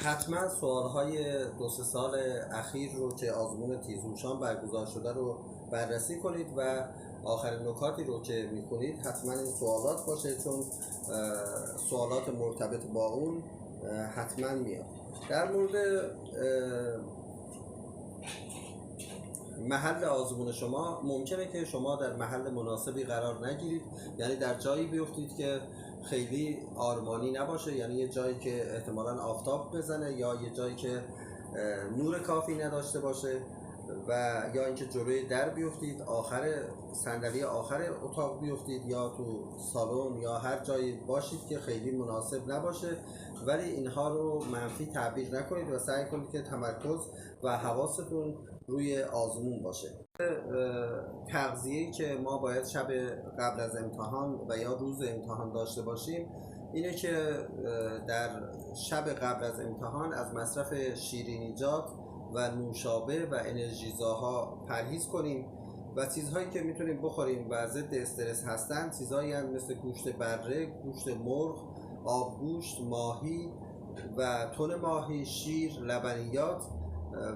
حتما سوالهای 2-3 سال اخیر رو که آزمون تیزهوشان برگزار شده رو بررسی کنید و آخرین نکاتی رو که میکنید حتما این سوالات باشه، چون سوالات مرتبط با اون حتما میاد. در مورد محل آزمون شما ممکنه که شما در محل مناسبی قرار نگیرید، یعنی در جایی بیفتید که خیلی آرمانی نباشه، یعنی یه جایی که احتمالاً آفتاب بزنه یا یه جایی که نور کافی نداشته باشه و یا اینکه جلوی در بیفتید، آخر صندلی آخر اتاق بیفتید یا تو سالن یا هر جایی باشید که خیلی مناسب نباشه، ولی اینها رو منفی تعبیر نکنید و سعی کنید که تمرکز و حواستون روی آزمون باشه. تغذیه‌ای که ما باید شب قبل از امتحان و یا روز امتحان داشته باشیم اینه که در شب قبل از امتحان از مصرف شیرینیجات و نوشابه و انرژیزاها پرهیز کنیم و چیزهایی که میتونیم بخوریم و ضد استرس هستن چیزهایی مثل گوشت بره، گوشت مرغ، آبگوشت، ماهی و تن ماهی، شیر، لبنیات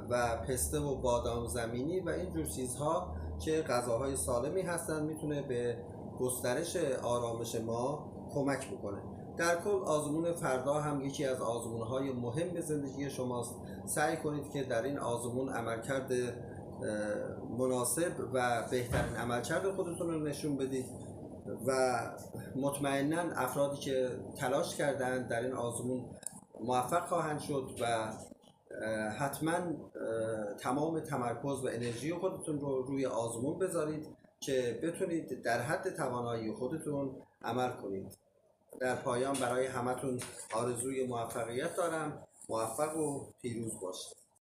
و پسته و بادام زمینی و اینجور چیزها که غذاهای سالمی هستن میتونه به گسترش آرامش ما کمک بکنه. در کل آزمون فردا هم یکی از آزمونهای مهم زندگی شماست. سعی کنید که در این آزمون عملکرد مناسب و بهترین عملکرد خودتون رو نشون بدید و مطمئناً افرادی که تلاش کردند در این آزمون موفق خواهند شد و حتما تمام تمرکز و انرژی خودتون رو روی آزمون بذارید که بتونید در حد توانایی خودتون عمل کنید. در پایان برای همتون آرزوی موفقیت دارم. موفق و پیروز باشید.